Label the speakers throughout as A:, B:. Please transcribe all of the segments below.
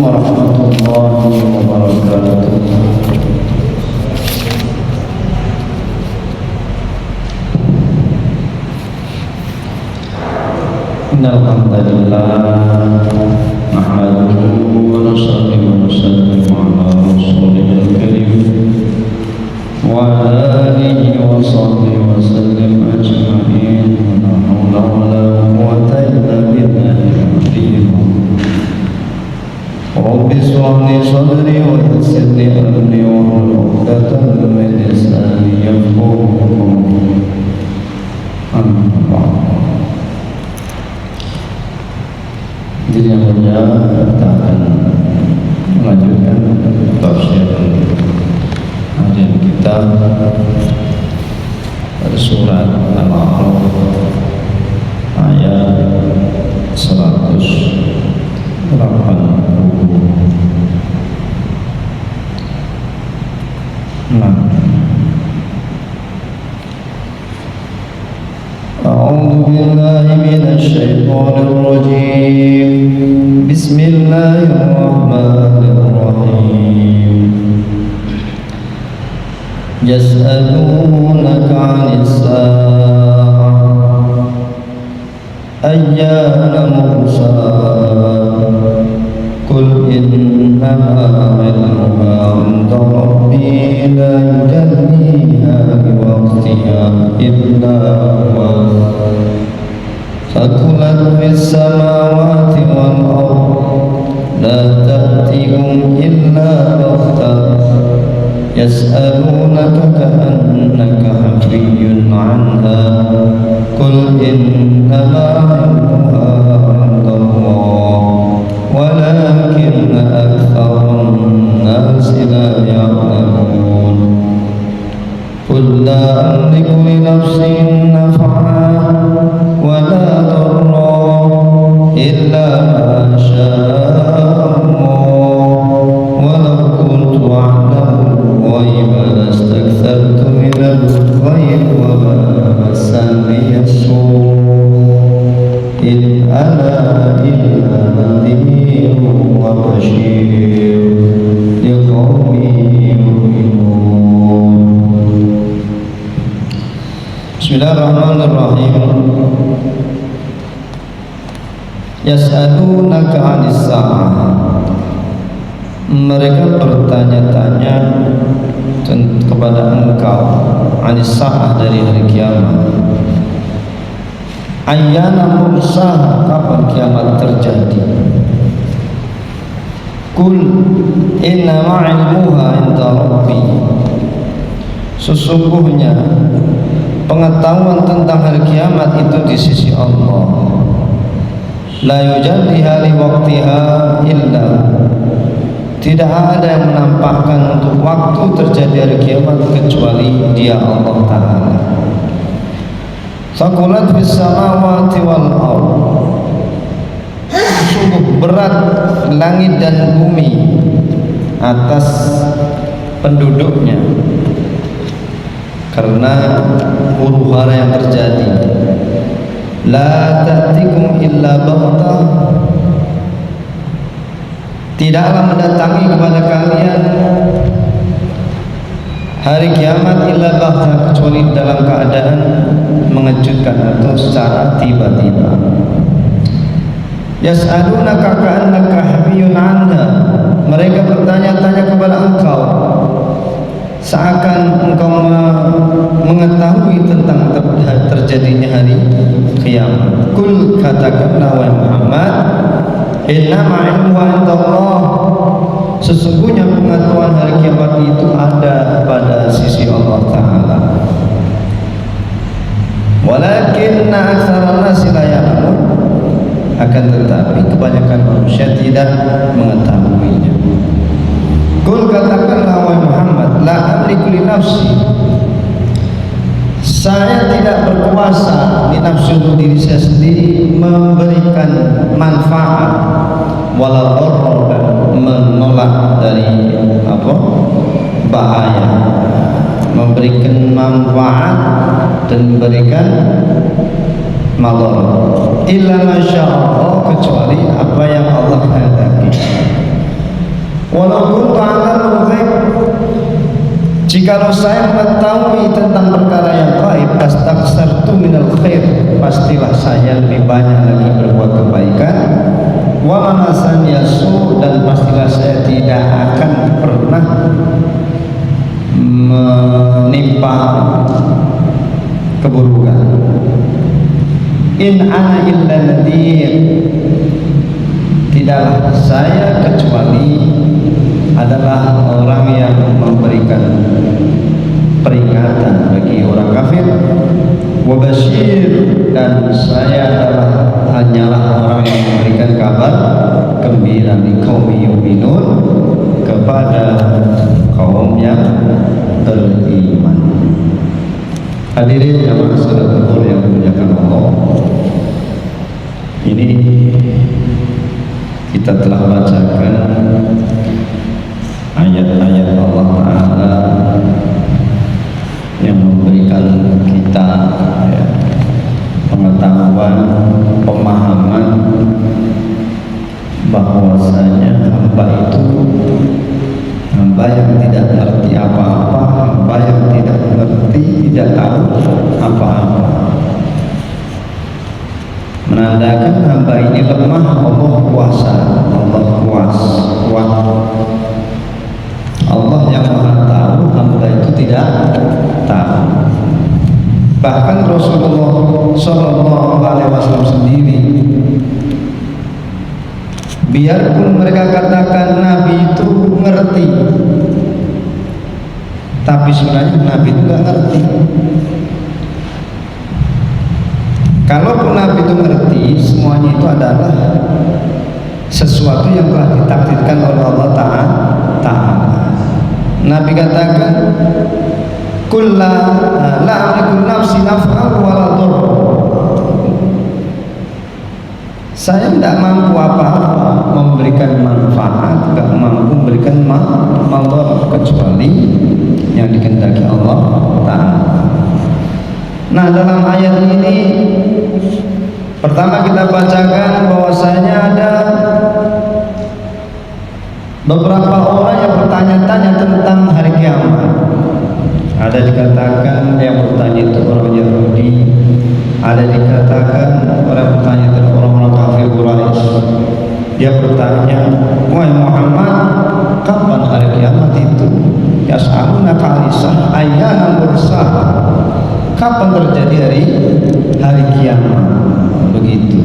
A: warahmatullahi wabarakatuh. Innal hamdalillah nahmaduhu wa nusalli wa nusallimu ala rasulil karim wa ala alihi wa sahbihi wa sallim ajma'in. La haula wa la quwwata illa billahi. Rabbi shrah li sadri wa yassir li amri wahlul 'uqdatam min lisani yafqahu qawli. Amma ba'd. Jadi yang mulia, kita akan melanjutkan tafsir kajian kita pada surat Al-A'raf ayat 180. أعوذ بالله من الشيطان الرجيم. بسم الله الرحمن الرحيم. يسألونك عن الساعة أيان مرساها قل إنما علمها عند ربي لا يجليها لوقتها إلا هو ثقلت في السماوات والأرض لا تأتيهم إلا بغتة يسألونك كأنك حفي عنها قل إنما علمها عند الله ولكن أكثر الناس لا يعلمون. قل لا أملك لنفسي نفعا ولا ضرا إلا ما شاء الله ولو كنت أعلم الغيب لاستكثرت من الخير وما مسني السوء إن أنا إلا نذير وبشير لقوم يؤمنون. Bismillahirrahmanirrahim. Yas'alunaka 'anis sa'ah. Mereka bertanya-tanya kepada engkau 'anis sa'ah, dari hari kiamat. Ayyana mursaha, kapan kiamat terjadi? Qul innama 'ilmuha 'inda rabbi. Sesungguhnya pengetahuan tentang hari kiamat itu di sisi Allah. La yujalliha li waqtiha illa. Tidak ada yang menampakkan untuk waktu terjadi hari kiamat kecuali Dia, Allah Ta'ala. Thaqulat fis samawati wal ardh. Sungguh berat langit dan bumi atas penduduknya karena huru-hara yang terjadi. La ta'tikum illa baghtah. Tidaklah mendatangi kepada kalian hari kiamat illa baghtah, kecuali dalam keadaan mengejutkan atau secara tiba-tiba. Yas'alunaka ka'annaka hafiyyun 'anha. Mereka bertanya-tanya kepada engkau seakan engkau mengetahui tentang terjadinya hari kiamat. Kul, katakanlah wahai Muhammad, innama ilmuha 'indallah. Sesungguhnya pengetahuan hari kiamat itu ada pada sisi Allah Ta'ala. Walakinna aktsaran nasi la ya'lamun. Akan tetapi kebanyakan manusia tidak mengetahuinya. Qul, katakanlah wahai Muhammad, la amliku li nafsi. Saya tidak berkuasa li nafsi, untuk diri saya sendiri, memberikan manfaat wala dharra, dan menolak dari bahaya. Memberikan manfaat dan memberikan madarat. Illa masya Allah, kecuali apa yang Allah kehendaki. kuntu a'lamul ghaib, jikalau saya mengetahui tentang perkara yang gaib, fastaksartu minal khair, pastilah saya lebih banyak lagi berbuat kebaikan. Wa manasan yasu, dan pastilah saya tidak akan pernah menimpa keburukan. In ana illa nadhir, tidaklah saya kecuali adalah orang yang memberikan peringatan bagi orang kafir. Wa basyir, dan saya adalah hanyalah orang yang memberikan kabar gembira li qaumi yu'minun, kepada kaum yang beriman. Hadirin jamaah salatul zuhur yang dimuliakan Allah, ini kita telah bacakan ayat-ayat Allah Ta'ala yang memberikan kita pengetahuan, pemahaman bahwasanya hamba itu hamba yang tidak mengerti apa-apa, hamba yang tidak mengerti, tidak tahu apa-apa, menandakan hamba ini lemah. Allah kuasa, Allah kuat. Allah yang maha tahu, hamba itu tidak tahu. Bahkan Rasulullah Shallallahu Alaihi Wasallam sendiri, biarpun mereka katakan Nabi itu ngerti, tapi sebenarnya Nabi itu nggak ngerti. Kalaupun Nabi itu ngerti, semuanya itu adalah sesuatu yang telah ditakdirkan oleh Allah Ta'ala. Nabi katakan, "Qul la amliku nafsi naf'an wa la dhurr." Saya tidak mampu apa-apa memberikan manfaat, tidak mampu memberikan manfaat kecuali yang dikehendaki Allah Ta'ala. Nah, dalam ayat ini pertama kita bacakan bahwasanya ada beberapa orang yang bertanya-tanya tentang hari kiamat. Ada dikatakan yang bertanya itu orang Yahudi, ada dikatakan orang bertanya itu orang-orang kafir Quraisy. Dia bertanya, "Wahai Muhammad, kapan hari kiamat itu? Yas'alunaka 'anisah ayyana mursah." Kapan terjadi hari kiamat? Begitu.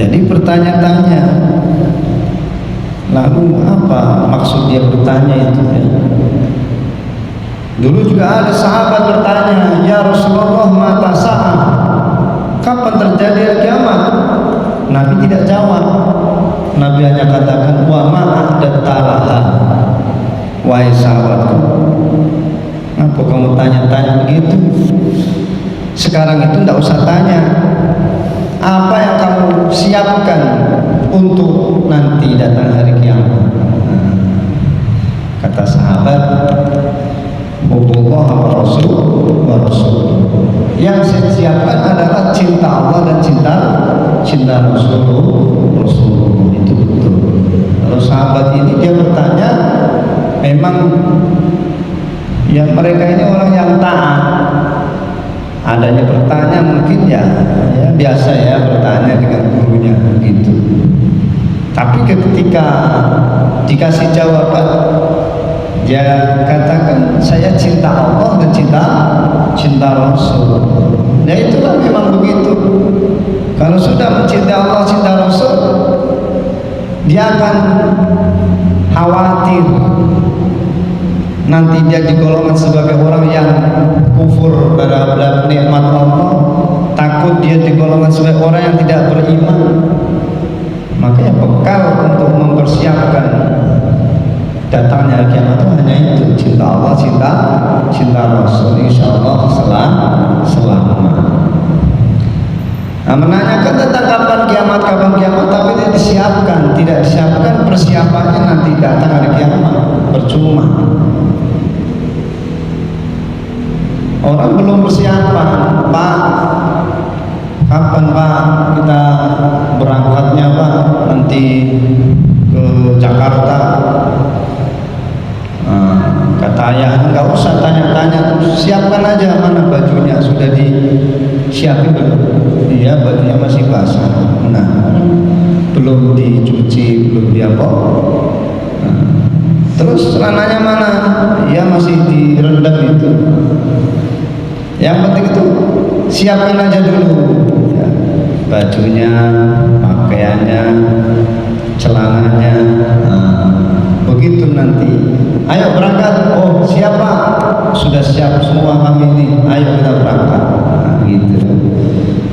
A: Jadi bertanya-tanya. Lalu apa maksud dia bertanya itu? Dulu juga ada sahabat bertanya, "Ya Rasulullah, mata sa'ah? Kapan terjadi hari kiamat?" Nabi tidak jawab. Nabi hanya katakan, "Wa ma'adatalaha." Wahai sahabatku, apa kamu tanya-tanya begitu? Sekarang itu tidak usah tanya. Apa yang kamu siapkan untuk nanti datang hari kiamat? Kata sahabat, "Hubullah wa Rasul wa Rasul." Yang saya siapkan adalah cinta Allah dan cinta Rasulullah. Itu betul. Kalau sahabat ini dia bertanya, memang yang mereka ini orang yang taat. Adanya bertanya mungkin ya biasa ya, bertanya dengan gurunya begitu. Tapi ketika dikasih jawaban, dia katakan, "Saya cinta Allah dan cinta Rasul." Ya itulah memang begitu. Kalau sudah mencintai Allah, cinta Rasul, dia akan khawatir nanti dia digolongkan sebagai orang yang kufur terhadap nikmat Allah, takut dia digolongkan sebagai orang yang tidak beriman. Makanya bekal untuk mempersiapkan datangnya kiamat itu hanya itu, cinta Allah, cinta Rasul, insya Allah selamat. Nah, menanyakan tentang kapan kiamat, tapi tidak disiapkan persiapannya nanti datang hari kiamat, percuma. Orang belum persiapan, "Pak, kapan Pak kita berangkatnya Pak? Nanti ke Jakarta siapkan aja, mana bajunya sudah disiapin belum? Iya, bajunya masih basah. Nah, belum dicuci, belum diapa. Nah, terus celananya mana? Ya masih direndam itu. Yang penting itu siapkan aja dulu ya, bajunya, pakaiannya, celananya. Nah, begitu nanti ayo berangkat. Oh siapa? Sudah siap semua kami ini, ayo kita berangkat. Nah, gitu.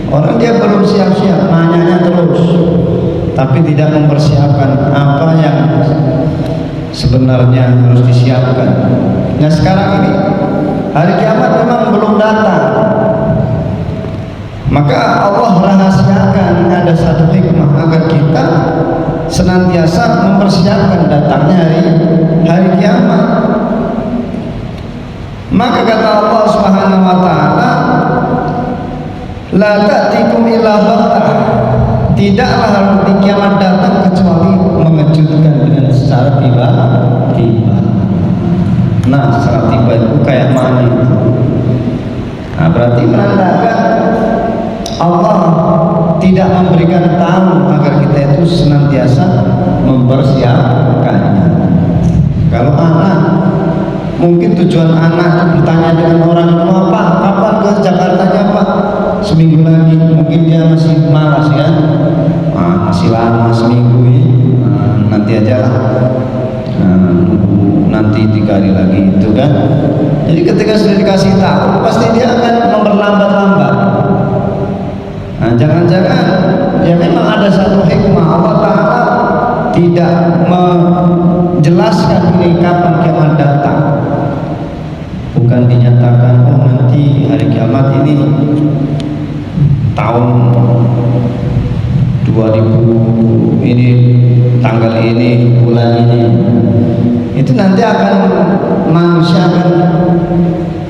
A: Orang dia belum siap-siap, nanyanya terus, tapi tidak mempersiapkan apa yang sebenarnya harus disiapkan. Nah sekarang ini hari kiamat memang belum datang, maka Allah rahasiakan ada satu hikmah agar kita senantiasa mempersiapkan datangnya hari kiamat. Maka kata Allah Subhanahu wa taala, la ta'tikum illa baghtah, tidaklah hari kiamat datang kecuali mengejutkan dengan secara tiba-tiba. Nah, secara tiba itu kayak mana itu? Nah, berarti menandakan Allah tidak memberikan tahu agar kita itu senantiasa mempersiapkannya. Kalau anak, mungkin tujuan anak bertanya dengan orang tua, Pak, kapan ke Jakartanya Pak? Seminggu lagi, mungkin dia masih malas ya. Nah, masih lama seminggu ya. Nah, nanti aja lah. Nanti 3 hari lagi itu kan. Jadi ketika sudah dikasih tahu, pasti dia akan memperlambat-lambat. Nah, jangan-jangan ya memang ada satu hikmah Allah Ta'ala tidak menjelaskan ini kapan kiamat datang. Bukan dinyatakan oh nanti hari kiamat ini tahun 2000 ini, tanggal ini, bulan ini. Itu nanti akan manusia akan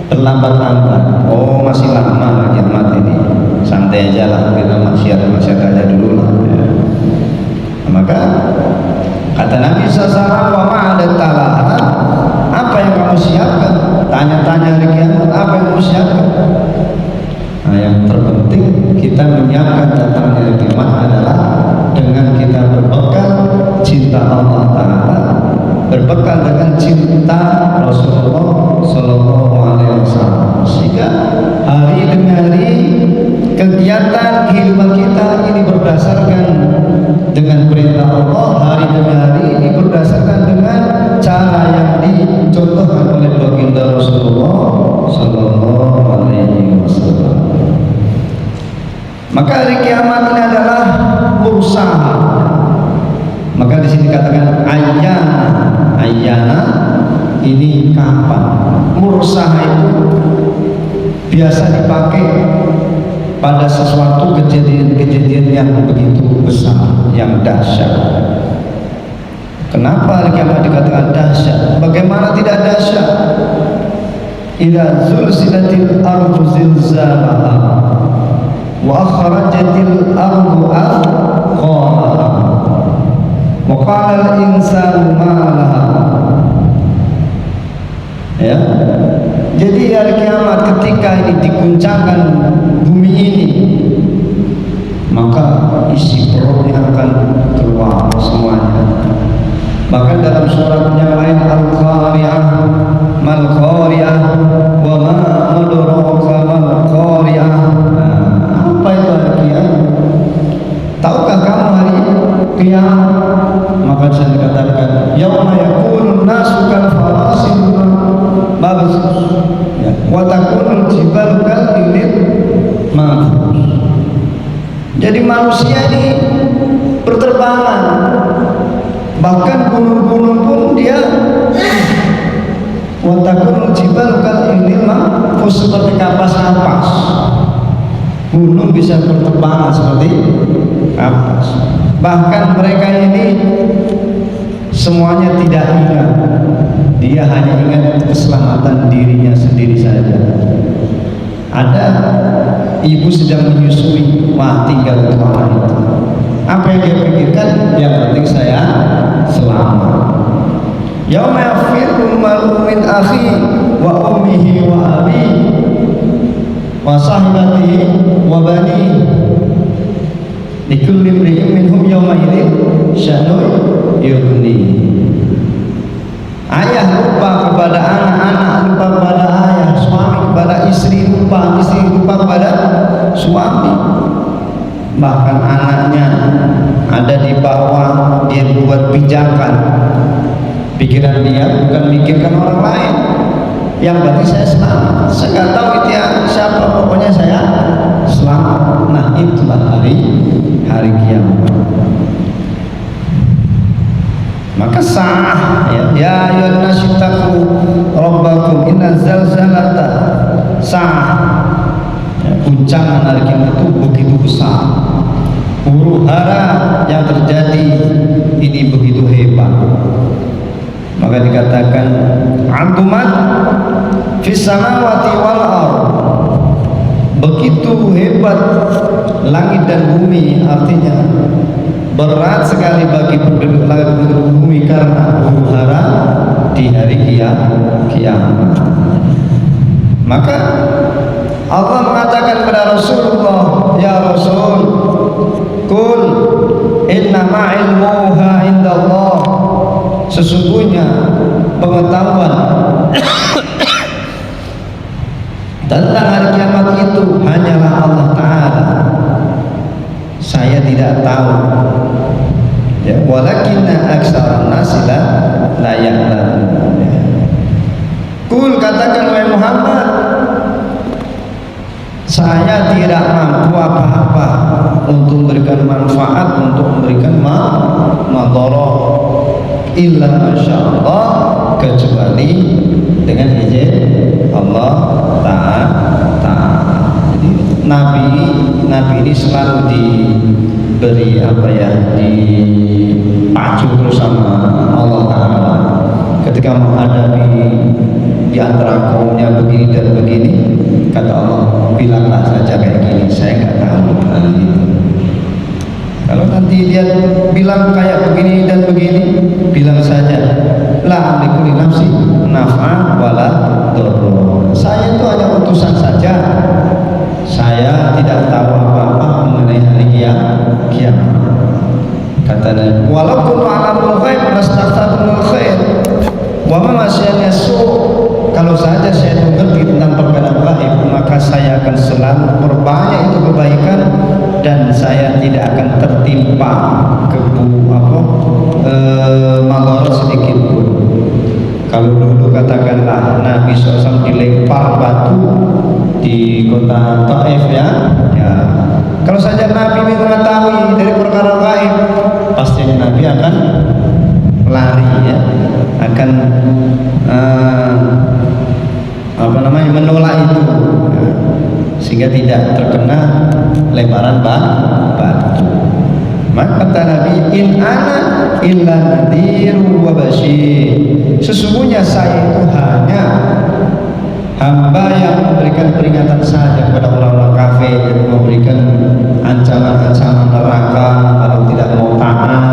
A: berlambat-lambat. Oh masih lama kiamat ini, santai aja lah, kita maksiat aja dulu lah ya. Maka kata Nabi SAW, wa ma'adat talaha, apa yang kamu siapkan? Tanya-tanya hari kiamat, apa yang kamu siapkan? Nah yang terpenting kita menyiapkan datangnya hari kiamat adalah dengan kita berbekal cinta Allah Ta'ala, berbekal dengan cinta Rasulullah Sallallahu Alaihi Wasallam, sehingga hari demi hari kegiatan kehidupan kita ini berdasarkan dengan perintah Allah, hari demi hari ini berdasarkan dengan cara yang dicontohkan oleh baginda Rasulullah Sallallahu Alaihi Wasallam. Maka hari kiamat ini adalah mursaha. Maka di sini katakan ayyana ini kapan? Mursaha itu biasa dipakai pada sesuatu kejadian-kejadian yang begitu besar, yang dahsyat. Kenapa hari kiamat dikatakan dahsyat? Bagaimana tidak dahsyat? Idza zulzilatil ardu zilzalaha wa akhrajatil ardu athqalaha wa qala al-insanu ma laha. Ya. Jadi hari kiamat ketika ini diguncangkan bumi ini, maka isi perutnya akan keluar semuanya. Bahkan dalam surat yang lain, Al-Qari'ah mal Qari'ah wa ma adraka mal Qari'ah. Apa itu hari kiamat? Tahukah kamu hari kiamat? Maka saya dikatakan yauma yakunun nasu kal farasil mabthus ya wa takunul jibalu kal ilil manfus. Jadi manusia ini berterbangan, bahkan gunung-gunung pun dia wa takunul jibalu kal ilil manfus, seperti kapas-kapas. Gunung bisa berterbangan seperti kapas. Bahkan mereka ini semuanya tidak ingat, dia hanya ingat keselamatan dirinya sendiri saja. Ada ibu sedang menyusui, wah tinggal itu anak itu. Apa yang dia pikirkan? Yang penting saya selamat. Yauma yafirru al-mar'u min akhihi wa ummihi wa abihi wa sahibatihi wa bani. Likulli imri'in minhum yawma idzin sya'nun yughni. Ayah lupa kepada anak-anak, lupa kepada ayah, suami kepada istri lupa, istri lupa kepada suami. Bahkan anaknya ada di bawah, dia buat pijakan. Pikiran dia bukan mikirkan orang lain. Yang berarti saya selamat. Saya nggak tahu itu ya siapa, pokoknya saya selamat. Nah, itulah hari kiamat. Maka sah ya ayyuhan nasu taqu rabbakum inna zalzalata sah. Guncangan hari kiamat itu begitu besar. Huru-hara yang terjadi ini begitu hebat. Maka dikatakan antumat fis samawati wal ardh. Begitu hebat langit dan bumi, artinya berat sekali bagi penduduk langit dan bumi karena huru-hara di hari kiamat. Maka Allah mengatakan kepada Rasulullah, ya Rasul, kul innama ilmuha indallah. Sesungguhnya pengetahuan tentang hari kiamat itu hanyalah Allah Ta'ala. Saya tidak tahu. Ya, walakinna aktsaran nasi la ya'lamun. Kul, katakan wahai Muhammad, saya tidak mampu apa-apa untuk memberikan manfaat, untuk memberikan madharah, illa masyaallah, kecuali dengan izin Allah Ta'ala. Jadi Nabi ini selalu diberi dipacu terus sama Allah Ta'ala. Ketika menghadapi di antara kaumnya begini dan begini, kata Allah, bilanglah saja kayak gini, saya nggak tahu. Kalau nanti dia bilang kayak begini dan begini, bilang saja la amliku li nafsi naf'a wala dhurra. Saya itu hanya utusan saja. Saya tidak tahu apa-apa mengenai hari kiamat. Kata Nabi, walaupun alamul ghaib lastaghfarul khair wa ma masya'an su'. Kalau saja saya mengerti tentang perkara gaib, maka saya akan selalu perbanyak itu kebaikan dan saya tidak akan tertimpa madharat sedikit pun. Kalau dulu katakanlah Nabi SAW dilempar batu di kota Taif ya. Kalau saja Nabi mengetahui dari perkara gaib, pasti Nabi akan lari ya, akan menolak itu, sehingga tidak terkena lemparan batu. Maka kata Nabi, in ana illa nadhirun wa basyir. Sesungguhnya saya itu hanya hamba yang memberikan peringatan saja kepada orang-orang kafir, memberikan ancaman-ancaman neraka kalau tidak mau taat.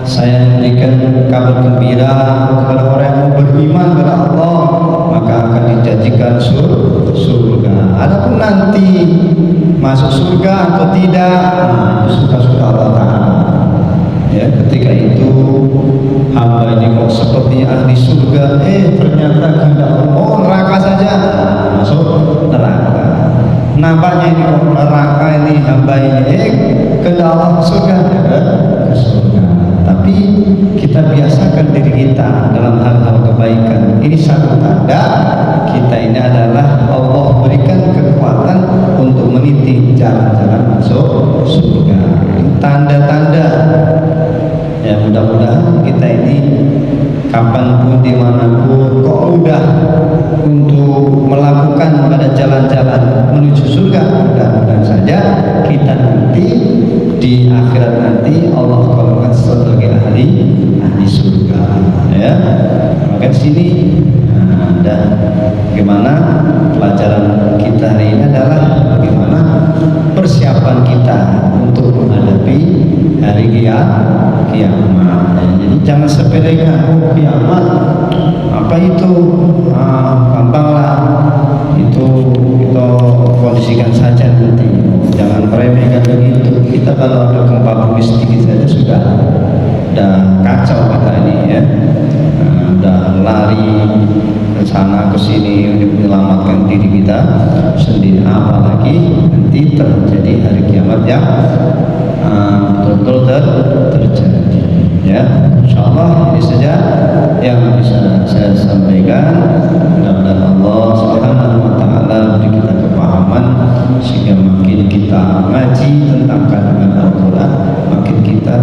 A: Saya memberikan kabar gembira kepada orang yang mau beriman kepada Allah, maka akan dijanjikan surga. Adapun nanti masuk surga atau tidak, itu suka-suka Allah Ta'ala. Ya, ketika itu hamba ini kok sepertinya ahli surga, ternyata kehendak Allah neraka saja, masuk neraka. Nampaknya ini neraka, ini hamba ini kehendak Allah surga, ke surga. Tapi kita biasakan diri kita dalam hal-hal kebaikan. Ini satu tanda kita ini adalah Allah berikan kekuatan untuk meniti jalan-jalan masuk surga. Tanda-tanda. Ya, mudah-mudahan kita ini kapanpun dimanapun kok mudah untuk melakukan pada jalan-jalan menuju surga. Mudah-mudahan saja kita nanti di akhirat nanti Allah golongkan sebagai ahli surga. Ya, maka di sini dan bagaimana pelajaran kita hari ini adalah bagaimana persiapan kita untuk menghadapi hari kiamat. Jadi jangan sepelekan kiamat. Apa itu? Gampanglah. Itu kita kondisikan saja nanti. Jangan meremehkan begitu. Kita kalau ada gempa bumi sedikit saja sudah kacau kita ini ya. Udah lari ke sana ke sini untuk menyelamatkan diri kita sendiri, apalagi nanti terjadi hari kiamat yang betul-betul terjadi ya. Insyaallah ini saja yang bisa saya sampaikan. Mudah-mudahan Allah Subhanahu wa taala beri kita kepahaman sehingga makin kita ngaji tentang kandungan Al-Qur'an makin kita